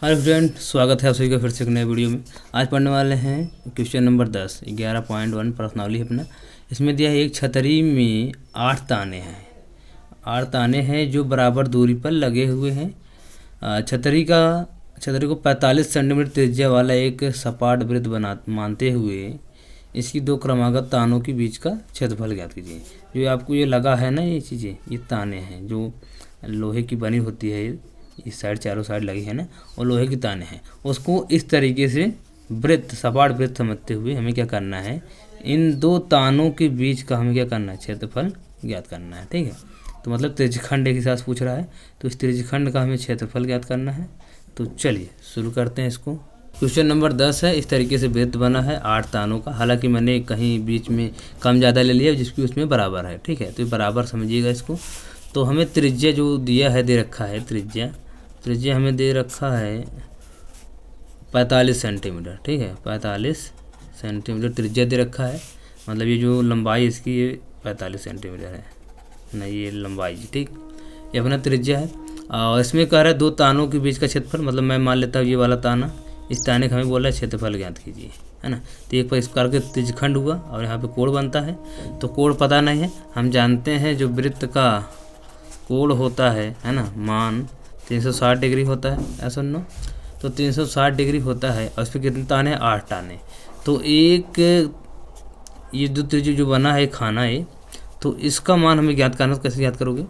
Hello friend, स्वागत है आप सभी का फिर से एक नए वीडियो में। आज पढ़ने वाले हैं क्वेश्चन नंबर 10 11.1 प्रश्नावली है अपना। इसमें दिया है एक छतरी में 8 ताने हैं। 8 ताने हैं जो बराबर दूरी पर लगे हुए हैं। छतरी को 45 सेंटीमीटर त्रिज्या वाला एक सपाट वृत्त मानते हुए इसकी दो क्रमागत तानों के बीच का क्षेत्रफल ज्ञात कीजिए। जो आपको ये लगा है ना, ये चीज़ें, ये ताने हैं जो लोहे की बनी होती है, इस साइड चारों साइड लगी है ना, और लोहे की ताने हैं। उसको इस तरीके से वृत्त, सपाट वृत्त समझते हुए हमें क्या करना है, इन दो तानों के बीच का हमें क्या करना है, क्षेत्रफल ज्ञात करना है। ठीक है, तो मतलब त्रिज्यखंड एक हिसाब से पूछ रहा है, तो इस त्रिज्यखंड का हमें क्षेत्रफल ज्ञात करना है। तो चलिए शुरू करते हैं इसको। क्वेश्चन नंबर 10 है। इस तरीके से वृत्त बना है 8 तानों का। हालांकि मैंने कहीं बीच में कम ज़्यादा ले लिया जिसकी उसमें बराबर है। ठीक है, तो बराबर समझिएगा इसको। तो हमें त्रिज्या जो दिया है, दे रखा है त्रिज्या हमें दे रखा है 45 सेंटीमीटर। ठीक है, 45 सेंटीमीटर त्रिज्या दे रखा है। मतलब ये जो लंबाई इसकी ये 45 सेंटीमीटर है ना, ये लंबाई। ठीक, ये अपना त्रिज्या है। और इसमें कह रहा है दो तानों के बीच का क्षेत्रफल। मतलब मैं मान लेता हूँ ये वाला ताना, इस ताने का हमें बोला है क्षेत्रफल ज्ञात कीजिए, है ना। तो एक इस प्रकार के त्रिज्यखंड हुआ और यहाँ पे कोण बनता है। तो कोण पता नहीं है, हम जानते हैं जो वृत्त का कोण होता है ना, मान 360 डिग्री होता है, ऐसा सुनो। तो 360 डिग्री होता है और इस पर कितने ताने हैं, 8 ताने। तो एक ये जो त्रिज्या जो बना है खाना है, तो इसका मान हमें ज्ञात करना। कैसे ज्ञात करोगे,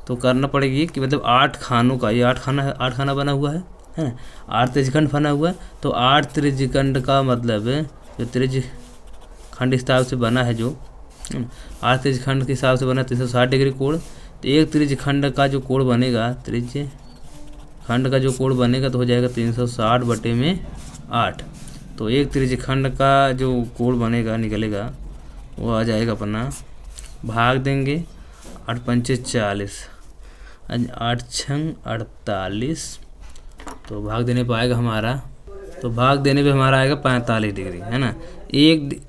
तो करना पड़ेगी कि मतलब 8 खानों का, ये 8 खाना है, 8 खाना बना हुआ है ना, 8 त्रिज्यखंड बना हुआ है। तो 8 त्रिज्यखंड का मतलब जो त्रिज्यखंड हिसाब से बना है, जो 8 त्रिज्यखंड के हिसाब से बना 360 डिग्री कोण। तो एक त्रिज्यखंड का जो कोण बनेगा, त्रिज्यखंड का जो कोण बनेगा तो हो जाएगा 360 बटे में 8। तो एक त्रिज्यखंड का जो कोण बनेगा, निकलेगा, वो आ जाएगा अपना, भाग देंगे 8 पंचे 40, 8 छंग 48। तो भाग देने पर आएगा हमारा, तो भाग देने पे हमारा आएगा 45 डिग्री, है ना। एक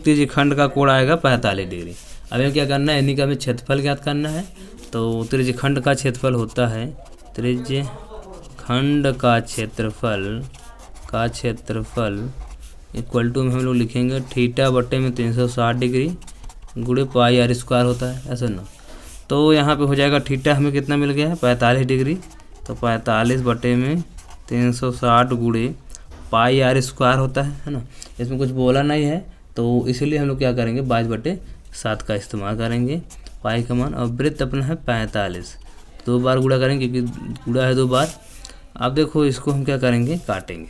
त्रिज्यखंड का कोण आएगा 45 डिग्री। अब हमें क्या करना है, इन्हीं का हमें क्षेत्रफल ज्ञात करना है। तो त्रिज्यखंड का क्षेत्रफल होता है, त्रिज्यखंड का क्षेत्रफल इक्वल टू में हम लोग लिखेंगे थीटा बटे में 360 डिग्री गुणे पाई आर स्क्वायर होता है, ऐसा ना। तो यहाँ पे हो जाएगा थीटा हमें कितना मिल गया है, 45 डिग्री। तो 45 बटे में 360 गुणे पाई आर स्क्वायर होता है ना। इसमें कुछ बोला नहीं है, तो इसीलिए हम लोग क्या करेंगे, 22/7 का इस्तेमाल करेंगे, पाई का मान। और वृत्त अपना है 45, 2 बार गुणा करेंगे क्योंकि गुणा है 2 बार। अब देखो इसको हम क्या करेंगे, काटेंगे।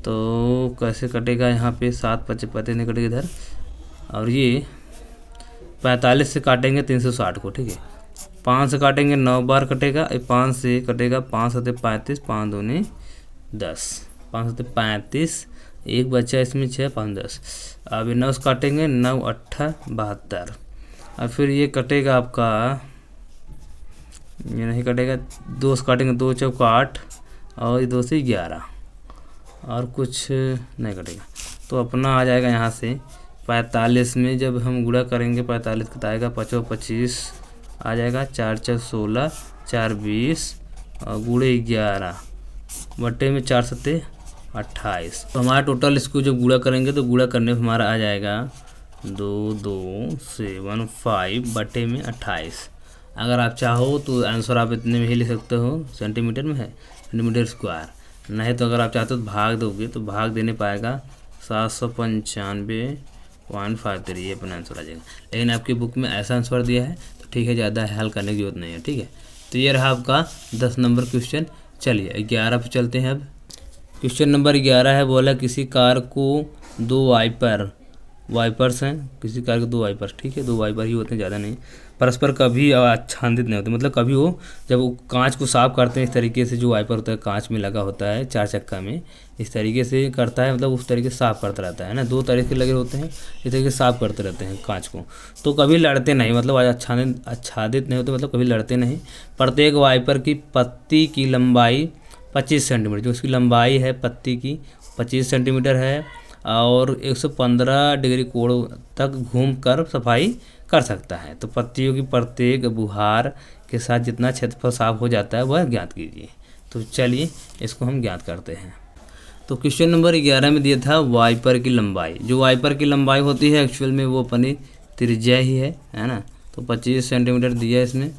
तो कैसे कटेगा, यहाँ पे 7 पचे पते नहीं कटेगा इधर, और ये 45 से काटेंगे 360 को। ठीक है, 5 से काटेंगे 9 बार कटेगा, 5 से कटेगा, 5 7 35, 5 दूनी 10, 5 7 35, एक बच्चा इसमें 6 5 10। अब 9 से काटेंगे, 9 8 72। और फिर ये कटेगा आपका, ये नहीं कटेगा, 2 से काटेंगे, 2 चौका 8 और 2 से 11, और कुछ नहीं कटेगा। तो अपना आ जाएगा यहाँ से 45 में जब हम गुणा करेंगे, 45 का आएगा 5 25 आ जाएगा, 4 4 16, 4 20 और गुणे 11 बटे में 4 7 28। तो हमारा टोटल इसको जब गुणा करेंगे तो गुणा करने पर हमारा आ जाएगा 2275 बटे में 28। अगर आप चाहो तो आंसर आप इतने में ही लिख सकते हो, सेंटीमीटर में है, सेंटीमीटर स्क्वायर। नहीं तो अगर आप चाहते हो तो भाग दोगे, तो भाग देने पाएगा 795.53, ये अपना आंसर आ जाएगा। लेकिन आपकी बुक में ऐसा आंसर दिया है तो ठीक है, ज़्यादा हल करने की जरूरत नहीं है। ठीक है, तो ये रहा आपका 10 नंबर क्वेश्चन। चलिए 11 पे चलते हैं। अब क्वेश्चन नंबर 11 है, बोला किसी कार को 2 वाइपर्स हैं, किसी कार के 2 वाइपर्स, ठीक है, 2 वाइपर ही होते हैं, ज़्यादा नहीं, परस्पर कभी आच्छादित नहीं होते। मतलब कभी वो जब वो कांच को साफ करते हैं, इस तरीके से जो वाइपर होता है कांच में लगा होता है 4 चक्का में, इस तरीके से करता है, मतलब उस तरीके से साफ करता रहता है ना। 2 तरीके लगे होते हैं, इस तरीके से साफ करते रहते हैं कांच को, तो कभी लड़ते नहीं, मतलब आच्छादित नहीं होते, मतलब कभी लड़ते नहीं। प्रत्येक वाइपर की पत्ती की लंबाई 25 सेंटीमीटर, जो उसकी लंबाई है पत्ती की 25 सेंटीमीटर है, और 115 डिग्री कोण तक घूमकर सफाई कर सकता है। तो पत्तियों की प्रत्येक बुहार के साथ जितना क्षेत्रफल साफ हो जाता है वह ज्ञात कीजिए। तो चलिए इसको हम ज्ञात करते हैं। तो क्वेश्चन नंबर 11 में दिया था वाइपर की लंबाई। जो वाइपर की लंबाई होती है एक्चुअल में वो अपनी त्रिज्या ही है ना। तो 25 सेंटीमीटर दिया है इसमें।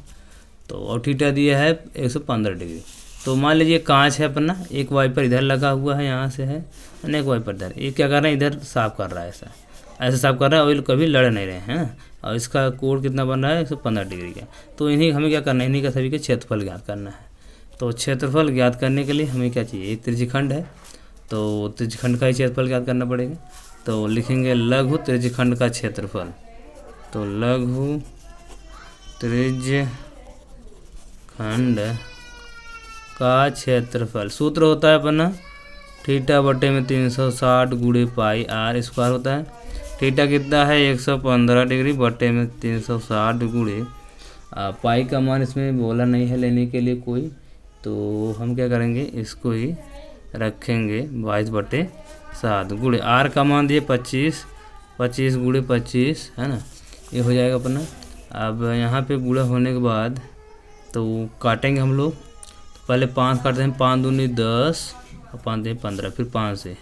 तो और थीटा दिया है 115 डिग्री। तो मान लीजिए कांच है अपना, एक वाइपर इधर लगा हुआ है, यहाँ से है, एक वाइपर इधर। ये क्या कर रहे हैं, इधर साफ कर रहा है, ऐसा साफ कर रहा है, और कभी लड़ नहीं रहे हैं ना। और इसका कोण कितना बन रहा है, 115 डिग्री का। तो इन्हीं हमें क्या करना है, इन्हीं का सभी का क्षेत्रफल ज्ञात करना है। तो क्षेत्रफल ज्ञात करने के लिए हमें क्या चाहिए, एक त्रिज्यखंड है, तो त्रिज्यखंड का ही क्षेत्रफल ज्ञात करना पड़ेगा। तो लिखेंगे लघु त्रिज्यखंड का क्षेत्रफल। तो लघु त्रिज्यखंड का क्षेत्रफल सूत्र होता है अपना थीटा बटे में 360 गुणे पाई आर स्क्वायर होता है। थीटा कितना है, 115 डिग्री बटे में 360 गुणे पाई का मान इसमें बोला नहीं है लेने के लिए कोई, तो हम क्या करेंगे, इसको ही रखेंगे 22/7 गुणे आर का मान दिए 25 गुणे 25 है ना। ये हो जाएगा अपना। अब यहाँ पे गुणा होने के बाद तो काटेंगे हम लोग। तो पहले 5 काटते हैं, 5 दूनी 10 और 5 दूनी 15, फिर 5 से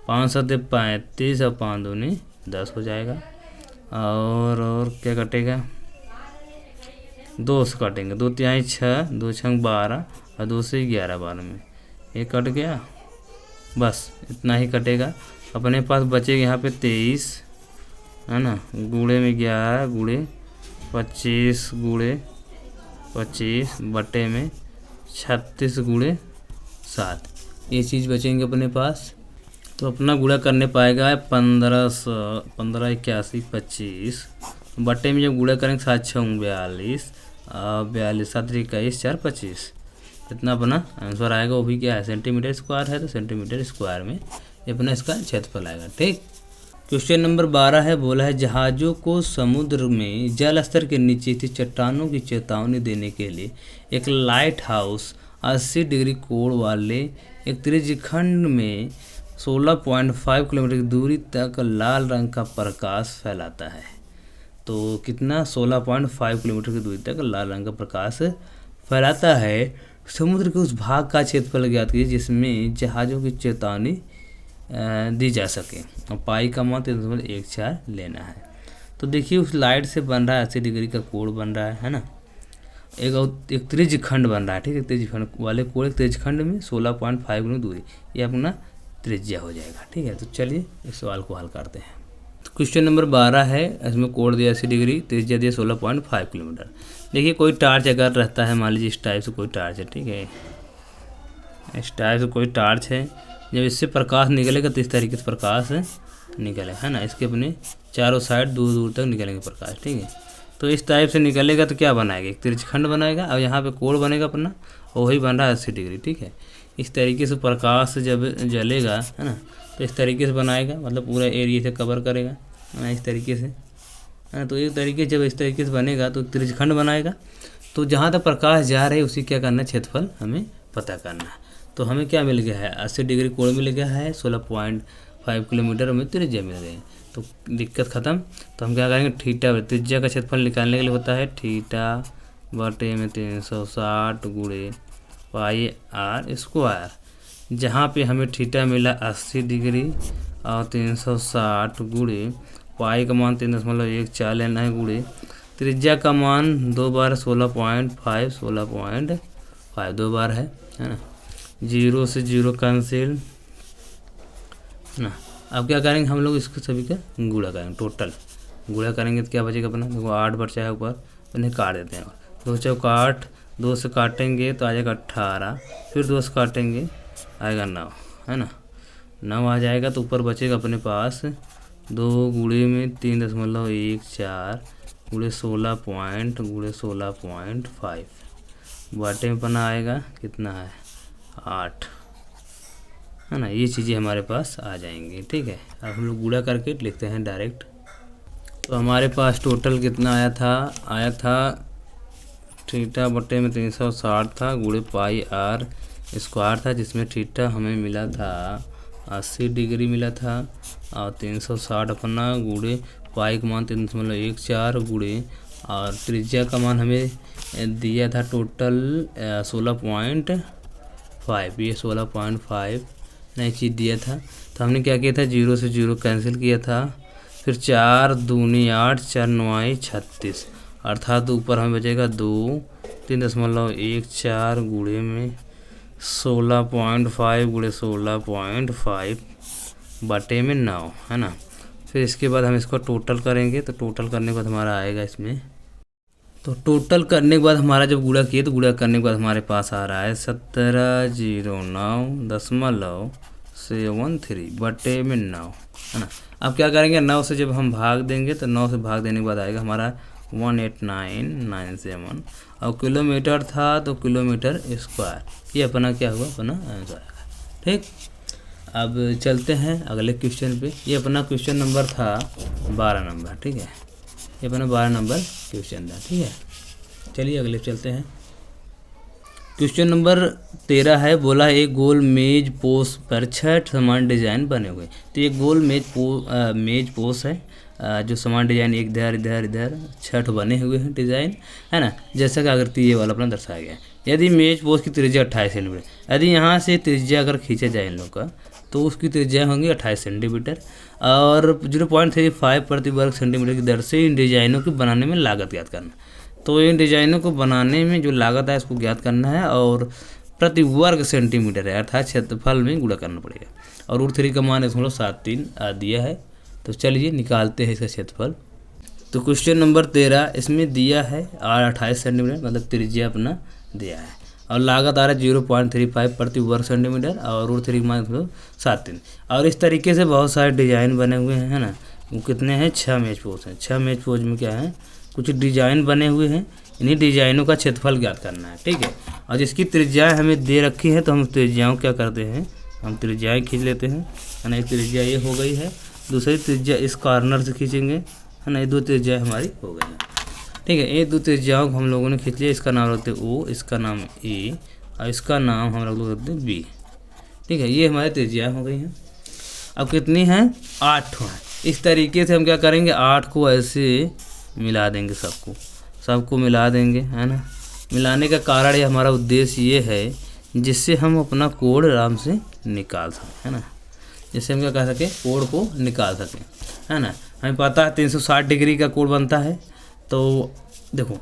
5 7 35 और 5 दूनी 10 हो जाएगा। और क्या कटेगा, 2 से काटेंगे, 2 तिहाई 6, 2 छंग 12 और 2 से 11, 12 में ये कट गया, बस इतना ही कटेगा। अपने पास बचेगा यहाँ पे 23 है ना, गुणे में 11 गुणे 25 गुणे 25 बटे में 36 गुणे 7, ये चीज़ बचेंगे अपने पास। तो अपना गुणा करने पाएगा 15 81 25 बटे में जब गुणा करेंगे 7 6 42 42 7 21 4 25, इतना अपना आंसर आएगा। वो भी क्या है, सेंटीमीटर स्क्वायर है, तो सेंटीमीटर स्क्वायर में ये अपना इसका क्षेत्रफल आएगा। ठीक। क्वेश्चन नंबर 12 है, बोला है जहाज़ों को समुद्र में जल स्तर के नीचे थी चट्टानों की चेतावनी देने के लिए एक लाइट हाउस 80 डिग्री कोण वाले एक त्रिज्यखंड में 16.5 किलोमीटर की दूरी तक लाल रंग का प्रकाश फैलाता है। तो कितना, 16.5 किलोमीटर की दूरी तक लाल रंग का प्रकाश फैलाता है। समुद्र के उस भाग का क्षेत्रफल ज्ञात कीजिए जिसमें जहाज़ों की चेतावनी दी जा सके, और पाई का मान 3.14 लेना है। तो देखिए उस लाइट से बन रहा है 80 डिग्री का कोण बन रहा है ना। एक त्रिज्यखंड बन रहा है, ठीक है। त्रिज्यखंड वाले कोण एक त्रिज्यखंड में 16.5 किलोमीटर दूरी, ये अपना त्रिज्या हो जाएगा। ठीक है। तो चलिए इस सवाल को हल करते हैं। तो क्वेश्चन नंबर 12 है, इसमें कोण दिया 80 डिग्री, त्रिज्या दिया 16.5 किलोमीटर। देखिए कोई टार्च अगर रहता है, मान लीजिए इस टाइप से कोई टार्च है, ठीक है, इस टाइप से कोई टार्च है, जब इससे प्रकाश निकलेगा तो इस तरीके से प्रकाश निकलेगा, है ना। इसके अपने चारों साइड दूर दूर तक निकलेंगे प्रकाश, ठीक है। तो इस टाइप से निकलेगा तो क्या बनाएगा, एक त्रिज्यखंड बनाएगा, और यहाँ पे कोण बनेगा अपना, वही बन रहा है 80 डिग्री, ठीक है। इस तरीके से प्रकाश जब जलेगा, है ना, तो इस तरीके से बनाएगा, मतलब पूरा एरिया से कवर करेगा, है ना, इस तरीके से, है ना। तो एक तरीके जब इस तरीके से बनेगा तो त्रिज्यखंड बनाएगा। तो जहाँ तक प्रकाश जा रहा है उसी क्या करना है, क्षेत्रफल हमें पता करना है। तो हमें क्या मिल गया है, 80 डिग्री कोण मिल गया है, 16.5 किलोमीटर हमें त्रिज्या मिल गई है। तो दिक्कत ख़त्म। तो हम क्या करेंगे, थीटा त्रिज्या का क्षेत्रफल निकालने के लिए होता है थीटा बटे में 360 गुणे पाई आर स्क्वायर। जहाँ पे हमें थीटा मिला 80 डिग्री और 360 गुणे पाई का मान 3.14 लेना है गुणे त्रिज्या का मान 2 बार 16.5 2 बार है ना। 0 से 0 कैंसिल ना। अब क्या करेंगे हम लोग, इसको सभी का गुणा करेंगे, टोटल गुणा करेंगे तो क्या बचेगा अपना, देखो 8 बचा है ऊपर, उन्हें काट देते हैं। 2 चौक 8, 2 से काटेंगे तो आ जाएगा 18, फिर 2 से काटेंगे आएगा 9, है ना, 9 आ जाएगा। तो ऊपर बचेगा अपने पास 2 गुणे में 3.14 गुणे 16.5 बाटे में अपना आएगा कितना है 8, है ना। ये चीज़ें हमारे पास आ जाएंगी, ठीक है। अब हम लोग गुणा करके लिखते हैं डायरेक्ट। तो हमारे पास टोटल कितना आया था थीटा बटे में 360 था गुणे पाई आर स्क्वायर था, जिसमें थीटा हमें मिला था 80 डिग्री मिला था, और 360 अपना गुणे पाई का मान 3.14 गुणे, और त्रिज्या का मान हमें दिया था टोटल 16.5 5, ये 16.5 नई चीज़ दिया था। तो हमने क्या किया था, 0 से 0 कैंसिल किया था। फिर 4 दूनी 8, 4 9 36, अर्थात ऊपर हमें बचेगा 2, 3.14 गुणे में 16.5 गुणे 16.5 बटे में 9, है ना। फिर इसके बाद हम इसको टोटल करेंगे, तो टोटल करने के बाद हमारा आएगा इसमें, तो टोटल करने के बाद हमारा जब गुणा किए तो गुणा करने के बाद हमारे पास आ रहा है 1709.73 बटे में 9, है ना। अब क्या करेंगे, 9 से जब हम भाग देंगे तो 9 से भाग देने के बाद आएगा हमारा 18997, और किलोमीटर था तो किलोमीटर स्क्वायर, ये अपना क्या हुआ, अपना आंसर आएगा। ठीक, अब चलते हैं अगले क्वेश्चन पे। ये अपना क्वेश्चन नंबर था 12 नंबर, ठीक है, ये अपना 12 नंबर क्वेश्चन था, ठीक है। चलिए अगले चलते हैं। क्वेश्चन नंबर 13 है, बोला एक गोल मेज पोस्ट पर 6 समान डिजाइन बने हुए। तो ये गोल मेज पोस्ट है, जो समान डिजाइन एक इधर इधर इधर 6 बने हुए हैं डिजाइन, है ना। जैसा कि आकृति ये वाला अपना दर्शाया गया है। यदि मेज पोस्ट की त्रिज्या 28 सेंटीमीटर, यदि यहाँ से त्रिज्या अगर खींचा जाए इन लोग का तो उसकी त्रिज्या होंगी 28 सेंटीमीटर, और 0.35 प्रति वर्ग सेंटीमीटर की दर से इन डिजाइनों को बनाने में लागत ज्ञात करना। तो इन डिजाइनों को बनाने में जो लागत है इसको ज्ञात करना है, और प्रति वर्ग सेंटीमीटर है, अर्थात क्षेत्रफल में गुणा करना पड़ेगा। और रूट 3 का मान 1.73 दिया है। तो चलिए निकालते हैं इसका क्षेत्रफल। तो क्वेश्चन नंबर 13 इसमें दिया है 28 सेंटीमीटर, मतलब त्रिज्या अपना दिया है, और लागत आ रहा है 0.35 प्रति वर्ग सेंटीमीटर, और रूट 3 मान 73। और इस तरीके से बहुत सारे डिजाइन बने हुए हैं, है ना। वो कितने हैं, 6 मेज पोस्ट हैं। 6 मेज पोस्ट में क्या है, कुछ डिजाइन बने हुए हैं, इन्हीं डिजाइनों का क्षेत्रफल ज्ञात करना है, ठीक है। और जिसकी त्रिज्याएँ हमें दे रखी है तो हम त्रिज्याओं क्या करते हैं, हम त्रिज्याएँ खींच लेते हैं, है ना। एक त्रिज्या ये हो गई है, दूसरी त्रिज्या इस कॉर्नर से खींचेंगे, है ना। ये 2 त्रिज्या हमारी हो गई है, ठीक है। ये 2 त्रिज्याओं को हम लोगों ने खींच लिया। इसका नाम रखते हैं O, इसका नाम A, और इसका नाम हम लोग रखते हैं B, ठीक है। ये हमारी त्रिज्याएँ हो गई हैं। अब कितनी हैं, 8 हैं। इस तरीके से हम क्या करेंगे, 8 को ऐसे मिला देंगे, सबको मिला देंगे, है ना। मिलाने का कारण ये हमारा उद्देश्य ये है जिससे हम अपना कोण आराम से निकाल सकें, है ना। जिससे हम क्या कर सकें, कोण को निकाल सकें, है ना। हमें पता है 360 डिग्री का कोण बनता है। तो देखो,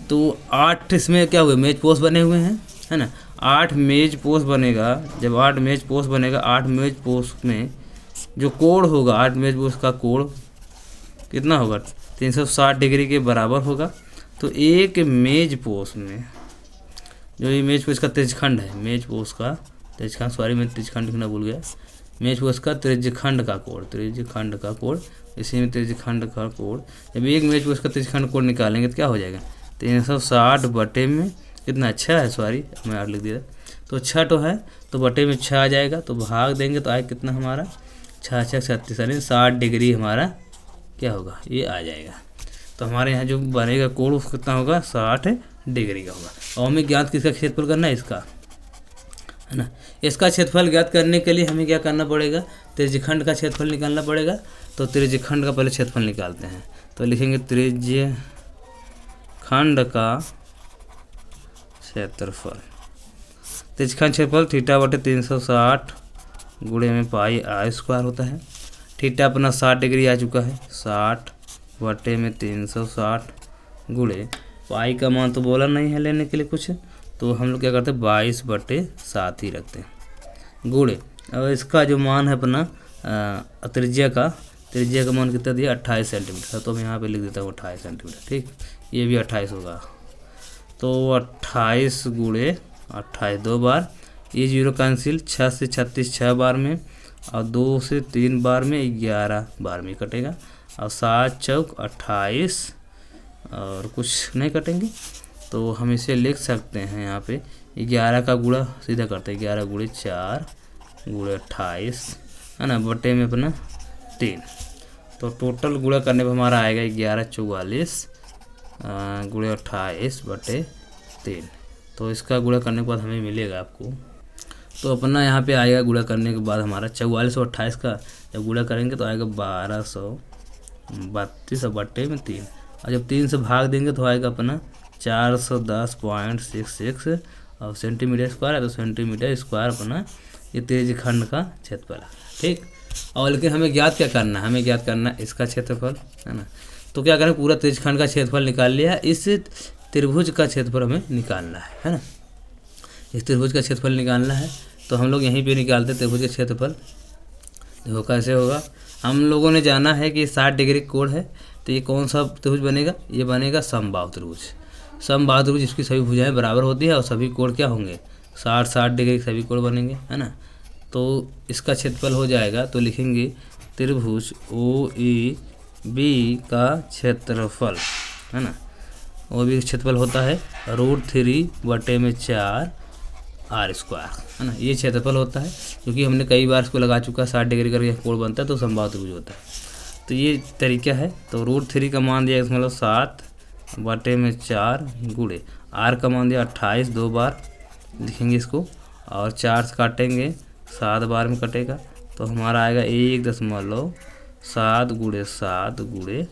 तो 8 इसमें क्या हुए, मेज पोस्ट बने हुए हैं, है ना। 8 मेज पोस्ट बनेगा। जब 8 मेज पोस्ट बनेगा, 8 मेज पोस्ट में जो कोण होगा, 8 मेज पोस्ट का कोण कितना होगा, 360 डिग्री के बराबर होगा। तो एक मेज पोस्ट में जो ये मेज पोस्ट का त्रिज्यखंड है, मेज पोस्ट का त्रिज्यखंड, सॉरी मैं त्रिज्यखंड लिखना भूल गया, मेज पोस्ट का त्रिज्यखंड का कोण, त्रिज्यखंड का कोण, इसी में त्रिज्यखंड का कोण। जब एक मेज पोस्ट का त्रिज्यखंड कोण निकालेंगे तो क्या हो जाएगा, 360 बटे में कितना, 6 है, सॉरी मैं 8 लिख दिया, तो 6 तो है, तो बटे में 6 आ जाएगा। तो भाग देंगे तो आएगा कितना हमारा, 6 6 36, यानी 60 डिग्री हमारा क्या होगा, ये आ जाएगा। तो हमारे यहाँ जो बनेगा कोण उसका कितना होगा, 60 डिग्री का होगा। और हमें ज्ञात किसका क्षेत्रफल करना है, इसका, है ना। इसका क्षेत्रफल ज्ञात करने के लिए हमें क्या करना पड़ेगा, त्रिज्यखंड का क्षेत्रफल निकालना पड़ेगा। तो त्रिज्यखंड का पहले क्षेत्रफल निकालते हैं। तो लिखेंगे त्रिज्यखंड का क्षेत्रफल, त्रिज्यखंड क्षेत्रफल थीटा बटे 360 गुणे में पाई आर स्क्वायर होता है। थीटा अपना 60 डिग्री आ चुका है, 60 बटे में 360 गुणे पाई का मान तो बोला नहीं है लेने के लिए कुछ, तो हम लोग क्या करते हैं 22/7 ही रखते हैं, गुणे और इसका जो मान है अपना त्रिज्या का मान कितना दिया, 28 सेंटीमीटर। तो मैं यहाँ पे लिख देता हूँ 28 सेंटीमीटर, ठीक। ये भी 28 होगा, तो 28 गुणे 28 2 बार, ये 0 कैंसिल, 6 से 36 6 बार में, और 2 से 3 बार में 11 बार में कटेगा, और 7 चौक 28 और कुछ नहीं कटेंगे। तो हम इसे लिख सकते हैं यहाँ पे 11 का गुणा सीधा करते हैं, 11 गुणे 4 गुणे 28, है ना, बटे में अपना 3। तो टोटल गुणा करने पर हमारा आएगा 1144 गुणे 28 बटे 3। तो इसका गुणा करने के बाद हमें मिलेगा आपको, तो अपना यहाँ पे आएगा गुणा करने के बाद हमारा 44 और 28 का जब गुणा करेंगे तो आएगा 1232 बटे में 3, और जब 3 से भाग देंगे तो आएगा अपना 410.66, और सेंटीमीटर स्क्वायर है तो सेंटीमीटर स्क्वायर अपना ये त्रिज्य खंड का क्षेत्रफल है। ठीक, और लेकिन हमें ज्ञात क्या करना है, हमें ज्ञात करना है इसका क्षेत्रफल, है ना। तो क्या करें, पूरा त्रिज्य खंड का क्षेत्रफल निकाल लिया, इस त्रिभुज का क्षेत्रफल हमें निकालना है ना। इस त्रिभुज का क्षेत्रफल निकालना है तो हम लोग यहीं पे निकालते त्रिभुज का क्षेत्रफल। देखो कैसे होगा, हम लोगों ने जाना है कि 60 डिग्री कोण है, तो ये कौन सा त्रिभुज बनेगा, ये बनेगा समबाहु त्रिभुज। समबाहु त्रिभुज इसकी सभी भुजाएं बराबर होती है और सभी कोण क्या होंगे, 60 डिग्री सभी कोण बनेंगे, है ना। तो इसका क्षेत्रफल हो जाएगा, तो लिखेंगे त्रिभुज OEB का क्षेत्रफल, है ना। OEB का क्षेत्रफल होता है √3/4 r², है ना। ये क्षेत्रफल होता है, क्योंकि हमने कई बार इसको लगा चुका है, 60 डिग्री करके कोण बनता है तो समबाहु त्रिभुज होता है। तो ये तरीका है। तो √3 का मान दिया मतलब 7/4 गुणे r का मान दिया 28, 2 बार लिखेंगे इसको, और 4 से काटेंगे 7 बार में कटेगा, तो हमारा आएगा 1.7 गुणे 7 गुणे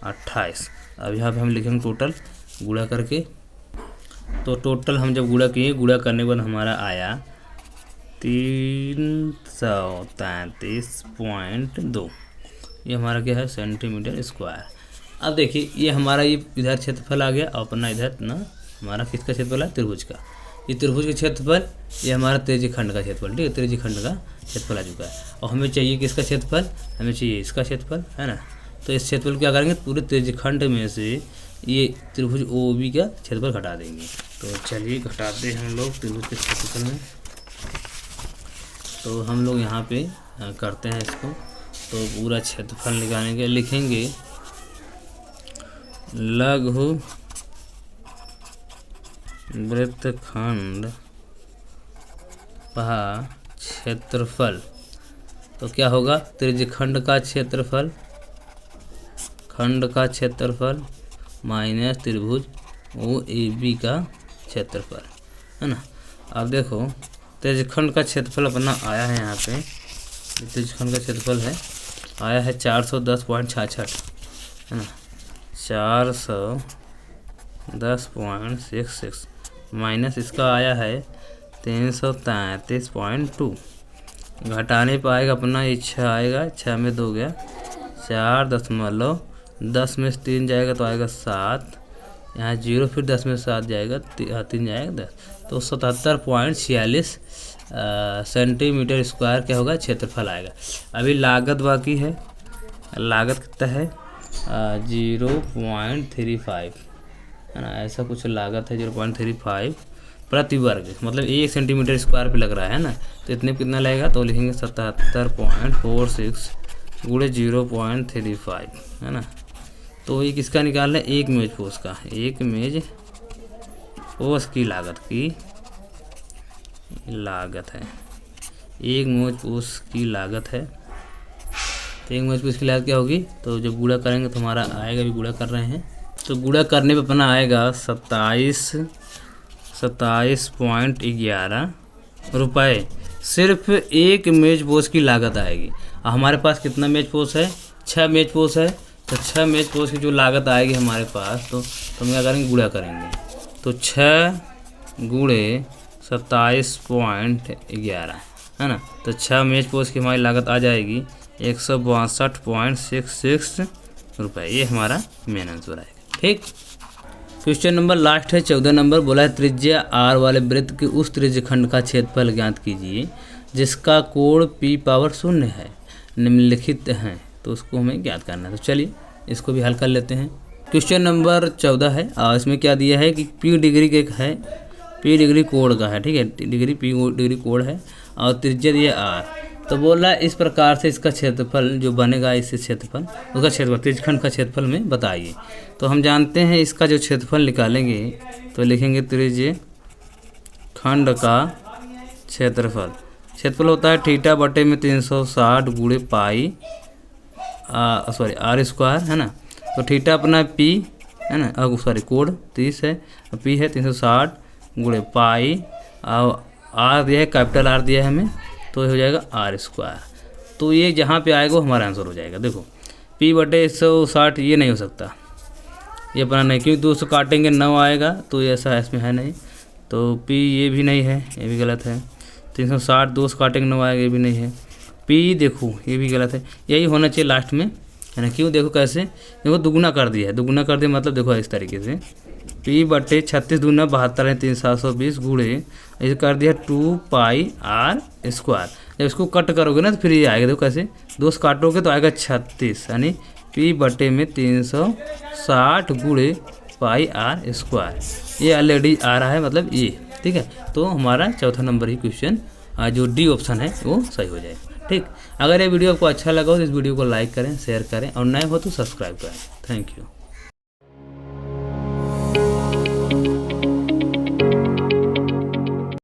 28। अब यहाँ पे हम लिखेंगे टोटल गुणा करके, तो टोटल हम जब गुणा किए, गुणा करने के बाद हमारा आया 333.2, ये हमारा क्या है सेंटीमीटर स्क्वायर। अब देखिए ये हमारा ये इधर क्षेत्रफल आ गया, और अपना इधर ना हमारा किसका क्षेत्रफल है, त्रिभुज का। ये त्रिभुज का क्षेत्रफल, ये हमारा त्रिज्य खंड का क्षेत्रफल, ठीक है, त्रिज्य खंड का क्षेत्रफल आ चुका है। और हमें चाहिए किसका क्षेत्रफल, हमें चाहिए इसका क्षेत्रफल, है ना। तो इस क्षेत्रफल क्या करेंगे, पूरे त्रिज्य खंड में से ये त्रिभुज OB का क्षेत्रफल घटा देंगे। तो चलिए घटाते हैं हम लोग त्रिभुज के क्षेत्रफल में। तो हम लोग यहाँ पे करते हैं इसको, तो पूरा क्षेत्रफल निकालेंगे, लिखेंगे लघु वृत्तखंड का क्षेत्रफल। तो क्या होगा, त्रिज्य खंड का क्षेत्रफल, खंड का क्षेत्रफल माइनस त्रिभुज OAB का क्षेत्रफल, है ना। अब देखो त्रिज्यखंड का क्षेत्रफल अपना आया है, यहाँ पे त्रिज्यखंड का क्षेत्रफल है, आया है 410.66, है ना, 410.66 माइनस इसका आया है 333.2, घटाने पाएगा अपना ये 6 आएगा, 6 में 2 गया, 4.10 में से 3 जाएगा तो आएगा 7, यहाँ 0 फिर 10 में 7 जाएगा, 3 जाएगा 10, तो 77.46 सेंटीमीटर स्क्वायर क्या होगा, क्षेत्रफल आएगा। अभी लागत बाकी है, लागत कितना है 0.35, है ना, ऐसा कुछ लागत है 0.35 प्रति वर्ग, मतलब 1 सेंटीमीटर स्क्वायर पे लग रहा है ना। तो इतने कितना लगेगा, तो लिखेंगे 77.46 गुणे 0.35, है ना। तो ये किसका निकालना है, एक मेज पोस का, एक मेज पोस की लागत है, एक मेज पोस की लागत है। तो एक मेज पोस की लागत क्या होगी, तो जब गुणा करेंगे तो हमारा आएगा, भी गुणा कर रहे हैं, तो गुणा करने पे अपना आएगा 27.11 रुपये, सिर्फ एक मेज पोस की लागत आएगी। और हमारे पास कितना मेज पोस है, 6 मेज पोस है, तो 6 मेज पोस की जो लागत आएगी हमारे पास, तो हम क्या करेंगे, गुणा करेंगे। तो 6 गुणे 27.11, है ना, तो 6 मेज पोस की हमारी लागत आ जाएगी 162.66 रुपये। ये हमारा मेन आंसर है। ठीक, क्वेश्चन नंबर लास्ट है 14 नंबर, बोला है त्रिज्या R वाले वृत्त के उस त्रिज्य खंड का क्षेत्रफल ज्ञात कीजिए जिसका कोण P⁻0 है, निम्नलिखित हैं। तो उसको हमें ज्ञात करना है। तो चलिए इसको भी हल कर लेते हैं। क्वेश्चन नंबर 14 है, और इसमें क्या दिया है कि P डिग्री के है, P डिग्री कोण का है, ठीक है, P डिग्री कोण है, और त्रिज्या दिया R। तो बोला इस प्रकार से इसका क्षेत्रफल जो बनेगा, इस क्षेत्रफल उसका क्षेत्रफल त्रिज्यखंड का क्षेत्रफल में बताइए। तो हम जानते हैं इसका जो क्षेत्रफल निकालेंगे, तो लिखेंगे त्रिज्यखंड का क्षेत्रफल, क्षेत्रफल होता है θ/360 गुणे पाई r², है ना। तो थीटा अपना P, है ना, कोण 30 है, P है 360 गुणे पाई, और R दिया है, कैपिटल R दिया है हमें, तो हो जाएगा r²। तो ये जहाँ पे आएगा वो हमारा आंसर हो जाएगा। देखो P/160 ये नहीं हो सकता, ये अपना नहीं, क्योंकि 200 काटेंगे 9 आएगा, तो ये ऐसा इसमें है नहीं। तो पी ये भी नहीं है, ये भी गलत है। 360 2 से काटेंगे 9 आएगा, ये भी नहीं है। पी देखो ये भी गलत है, यही होना चाहिए लास्ट में, है ना। क्यों, देखो कैसे, देखो दुगुना कर दिया है, दुगुना कर दिया मतलब देखो इस तरीके से पी बटे 36 दूना 72 है, 3720 गुणे इसे कर दिया 2 पाई आर स्क्वायर। जब इसको कट करोगे ना तो फिर ये आएगा, देखो कैसे 2 से काटोगे तो आएगा 36, यानी पी बटे में 360 गुणे पाई आर स्क्वायर। ये ऑलरेडी आ रहा है, मतलब ये ठीक है। तो हमारा चौथा नंबर ही क्वेश्चन जो डी ऑप्शन है वो सही हो जाएगा। ठीक, अगर ये वीडियो आपको अच्छा लगा हो तो इस वीडियो को लाइक करें, शेयर करें और नए हो तो सब्सक्राइब करें। Thank you.